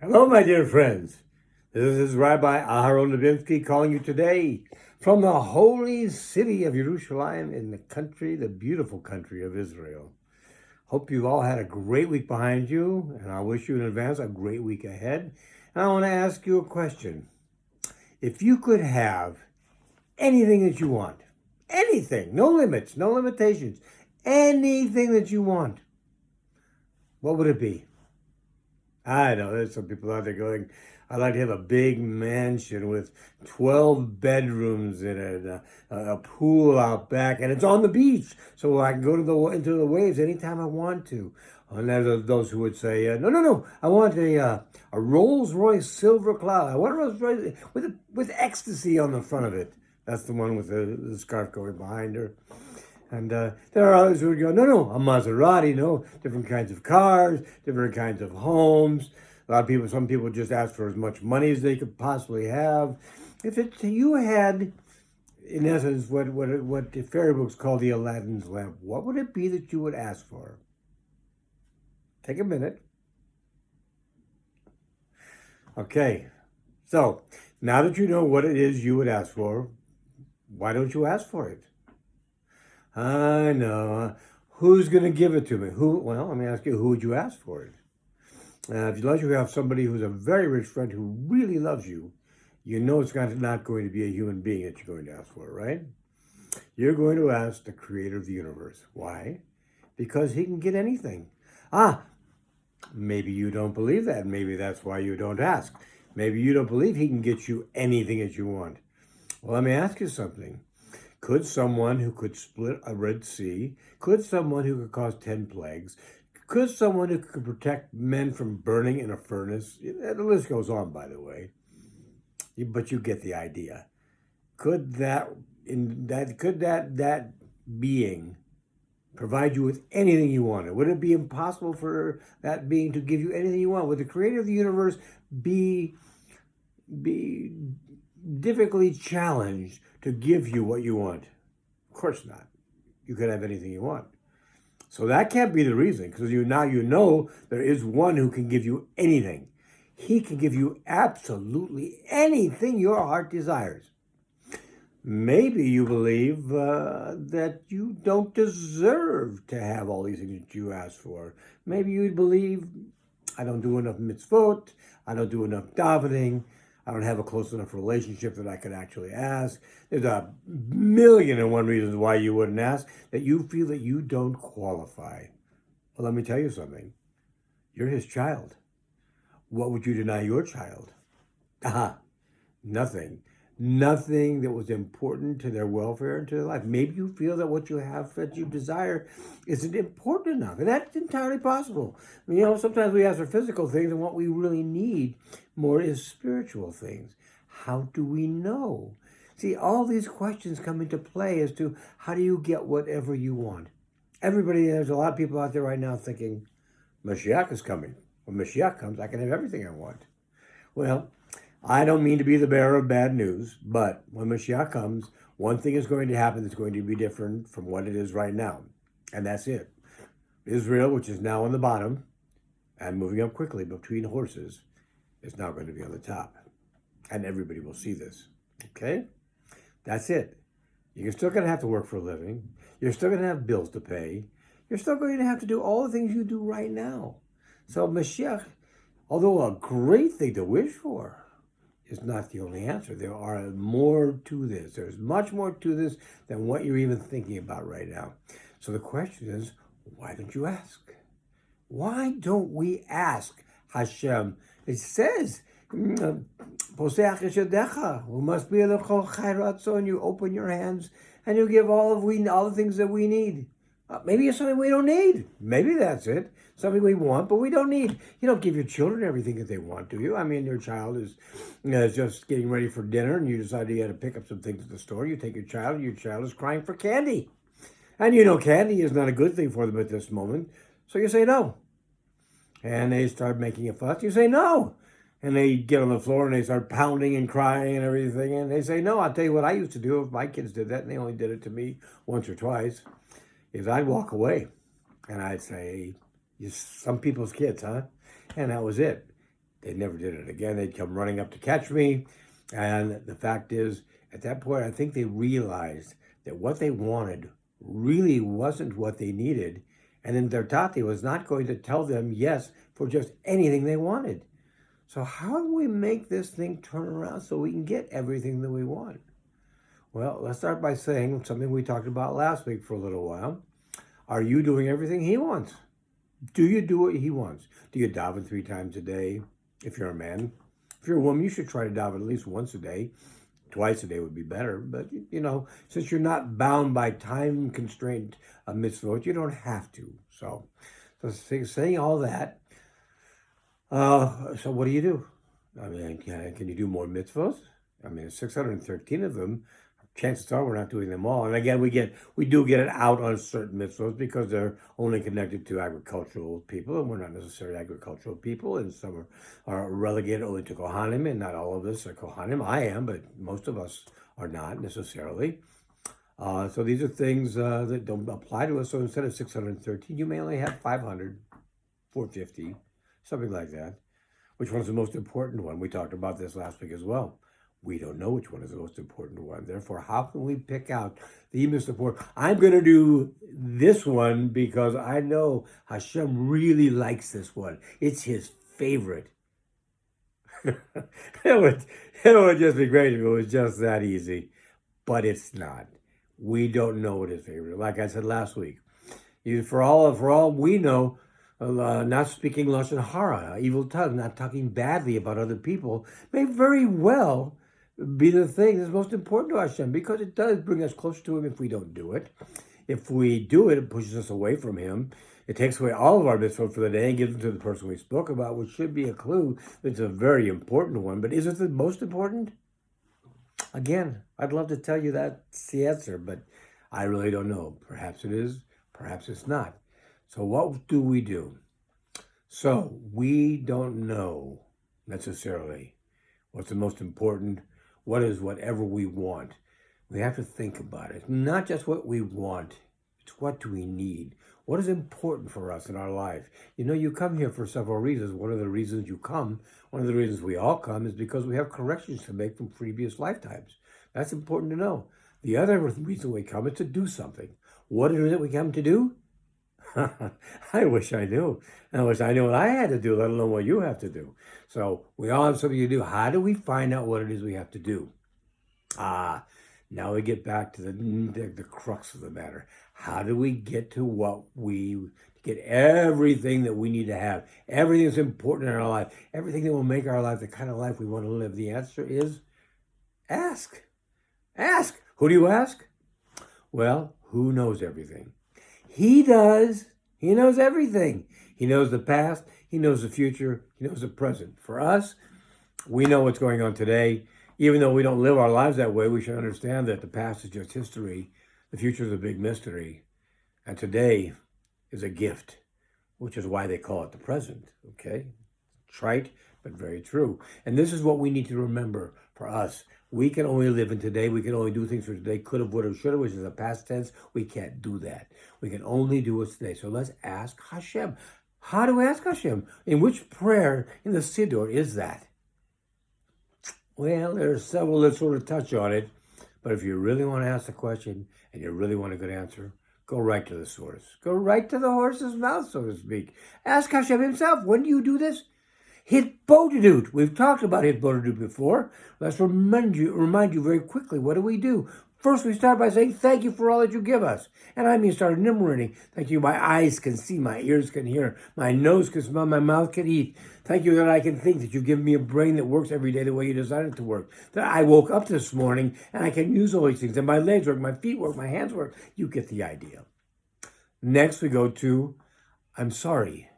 Hello, my dear friends. This is Rabbi Aharon Dobinsky calling you today from the holy city of Jerusalem in the country, the beautiful country of Israel. Hope you've all had a great week behind you, and I wish you in advance a great week ahead. And I want to ask you a question. If you could have anything that you want, anything, no limits, no limitations, anything that you want, what would it be? I know there's some people out there going, I'd like to have a big mansion with 12 bedrooms in it, a pool out back, and it's on the beach, so I can go to into the waves anytime I want to. And there's those who would say, no, I want a Rolls Royce Silver Cloud. I want a Rolls Royce with ecstasy on the front of it. That's the one with the scarf going behind her. And there are others who would go, no, a Maserati, no, different kinds of cars, different kinds of homes. A lot of people, some people just ask for as much money as they could possibly have. If you had, in essence, what the fairy books call the Aladdin's lamp, what would it be that you would ask for? Take a minute. Okay, so now that you know what it is you would ask for, why don't you ask for it? I know. Who's going to give it to me? Well, let me ask you, who would you ask for it? If you have somebody who's a very rich friend who really loves you, you know it's not going to be a human being that you're going to ask for, right? You're going to ask the creator of the universe. Why? Because he can get anything. Maybe you don't believe that. Maybe that's why you don't ask. Maybe you don't believe he can get you anything that you want. Well, let me ask you something. Could someone who could split a Red Sea, could someone who could cause 10 plagues, could someone who could protect men from burning in a furnace, the list goes on, by the way, but you get the idea. Could that being provide you with anything you wanted? Would it be impossible for that being to give you anything you want? Would the creator of the universe be difficultly challenged to give you what you want? Of course not. You could have anything you want. So that can't be the reason, because you know there is one who can give you anything. He can give you absolutely anything your heart desires. Maybe you believe that you don't deserve to have all these things that you ask for. Maybe you believe, I don't do enough mitzvot, I don't do enough davening, I don't have a close enough relationship that I could actually ask. There's a million and one reasons why you wouldn't ask, that you feel that you don't qualify. Well, let me tell you something. You're his child. What would you deny your child? Nothing. Nothing that was important to their welfare and to their life. Maybe you feel that what you have that you desire isn't important enough. And that's entirely possible. Sometimes we ask for physical things, and what we really need more is spiritual things. How do we know? See, all these questions come into play as to how do you get whatever you want. There's a lot of people out there right now thinking, Mashiach is coming. When Mashiach comes, I can have everything I want. Well, I don't mean to be the bearer of bad news, but when Mashiach comes, one thing is going to happen that's going to be different from what it is right now. And that's it. Israel, which is now on the bottom and moving up quickly between horses, is now going to be on the top. And everybody will see this. Okay? That's it. You're still going to have to work for a living. You're still going to have bills to pay. You're still going to have to do all the things you do right now. So Mashiach, although a great thing to wish for, is not the only answer. There are more to this. There's much more to this than what you're even thinking about right now. So the question is, why don't you ask? Why don't we ask Hashem? It says, you open your hands and you give all the things that we need. Maybe it's something we don't need. Maybe that's it. Something we want, but we don't need. You don't give your children everything that they want, do you? I mean, your child is just getting ready for dinner, and you decide you got to pick up some things at the store. You take your child is crying for candy. And candy is not a good thing for them at this moment. So you say no. And they start making a fuss. You say no. And they get on the floor and they start pounding and crying and everything. And they say no. I'll tell you what I used to do if my kids did that, and they only did it to me once or twice, is I'd walk away and I'd say, some people's kids, huh? And that was it. They never did it again. They'd come running up to catch me. And the fact is, at that point, I think they realized that what they wanted really wasn't what they needed. And then their tati was not going to tell them yes for just anything they wanted. So how do we make this thing turn around so we can get everything that we want? Well, let's start by saying something we talked about last week for a little while. Are you doing everything he wants? Do you do what he wants? Do you daven 3 times a day? If you're a man. If you're a woman, you should try to daven at least once a day. Twice a day would be better. But, since you're not bound by time constraint mitzvot, you don't have to. So saying all that, so what do you do? I mean, can you do more mitzvot? I mean, 613 of them. Chances are we're not doing them all. And again, we do get it out on certain mitzvahs because they're only connected to agricultural people, and we're not necessarily agricultural people, and some are relegated only to Kohanim, and not all of us are Kohanim. I am, but most of us are not necessarily. So these are things that don't apply to us. So instead of 613, you may only have 500, 450, something like that. Which one's the most important one? We talked about this last week as well. We don't know which one is the most important one. Therefore, how can we pick out the most important? I'm going to do this one because I know Hashem really likes this one. It's his favorite. it would just be great if it was just that easy. But it's not. We don't know what his favorite is. Like I said last week, for all we know, not speaking lashon hara, evil tongue, not talking badly about other people, may very well be the thing that's most important to Hashem, because it does bring us close to him if we don't do it. If we do it, it pushes us away from him. It takes away all of our mitzvot for the day and gives them to the person we spoke about, which should be a clue that it's a very important one. But is it the most important? Again, I'd love to tell you that's the answer, but I really don't know. Perhaps it is, perhaps it's not. So what do we do? So we don't know necessarily what's the most important. What is whatever we want? We have to think about it. Not just what we want. It's what do we need? What is important for us in our life? You come here for several reasons. One of the reasons you come, one of the reasons we all come, is because we have corrections to make from previous lifetimes. That's important to know. The other reason we come is to do something. What is it we come to do? I wish I knew. I wish I knew what I had to do, let alone what you have to do. So we all have something to do. How do we find out what it is we have to do? Now we get back to the crux of the matter. How do we get to get everything that we need to have? Everything that's important in our life. Everything that will make our life the kind of life we want to live. The answer is ask. Ask. Who do you ask? Well, who knows everything? He does. He knows everything. He knows the past. He knows the future. He knows the present. For us, we know what's going on today. Even though we don't live our lives that way, we should understand that the past is just history. The future is a big mystery. And today is a gift, which is why they call it the present. Okay? Trite, but very true. And this is what we need to remember for us. We can only live in today. We can only do things for today. Could have, would have, should have, which is a past tense. We can't do that. We can only do what's today. So let's ask Hashem. How do we ask Hashem? In which prayer in the Siddur is that? Well, there's several that sort of touch on it. But if you really want to ask the question and you really want a good answer, go right to the source. Go right to the horse's mouth, so to speak. Ask Hashem himself. When do you do this? Hitbodedut. We've talked about Hitbodedut before. Let's remind you very quickly. What do? First, we start by saying, thank you for all that you give us. And I mean, start enumerating. Thank you, my eyes can see, my ears can hear, my nose can smell, my mouth can eat. Thank you that I can think, that you give me a brain that works every day the way you designed it to work. That I woke up this morning and I can use all these things. And my legs work, my feet work, my hands work. You get the idea. Next, we go to, I'm sorry.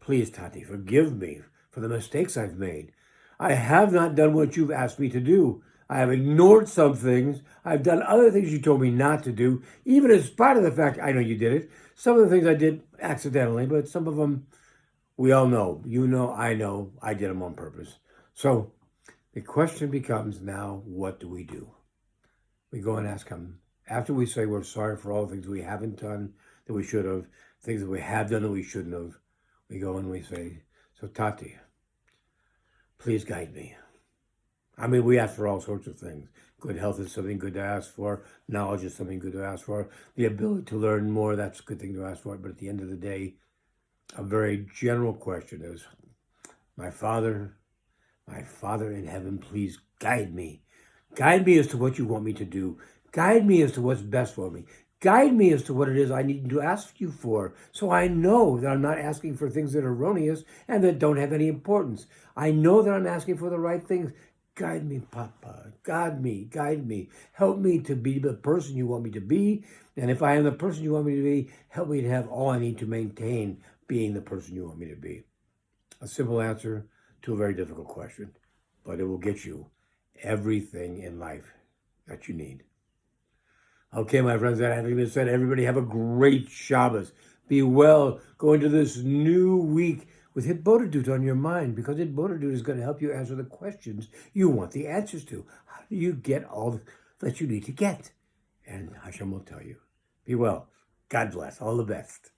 Please, Tati, forgive me for the mistakes I've made. I have not done what you've asked me to do. I have ignored some things. I've done other things you told me not to do, even in spite of the fact I know you did it. Some of the things I did accidentally, but some of them we all know. You know, I did them on purpose. So the question becomes now, what do? We go and ask him. After we say we're sorry for all the things we haven't done that we should have, things that we have done that we shouldn't have, we go and we say, so Tati, Please guide me. I mean, we ask for all sorts of things. Good health is something good to ask for. Knowledge is something good to ask for. The ability to learn more, that's a good thing to ask for. But at the end of the day, a very general question is, my Father in heaven, please guide me. Guide me as to what you want me to do. Guide me as to what's best for me. Guide me as to what it is I need to ask you for, so I know that I'm not asking for things that are erroneous and that don't have any importance. I know that I'm asking for the right things. Guide me, Papa. Guide me. Guide me. Help me to be the person you want me to be. And if I am the person you want me to be, help me to have all I need to maintain being the person you want me to be. A simple answer to a very difficult question, but it will get you everything in life that you need. Okay, my friends, that having been said, everybody have a great Shabbos. Be well. Go into this new week with Hitbodedut on your mind, because Hitbodedut is going to help you answer the questions you want the answers to. How do you get all that you need to get? And Hashem will tell you. Be well. God bless. All the best.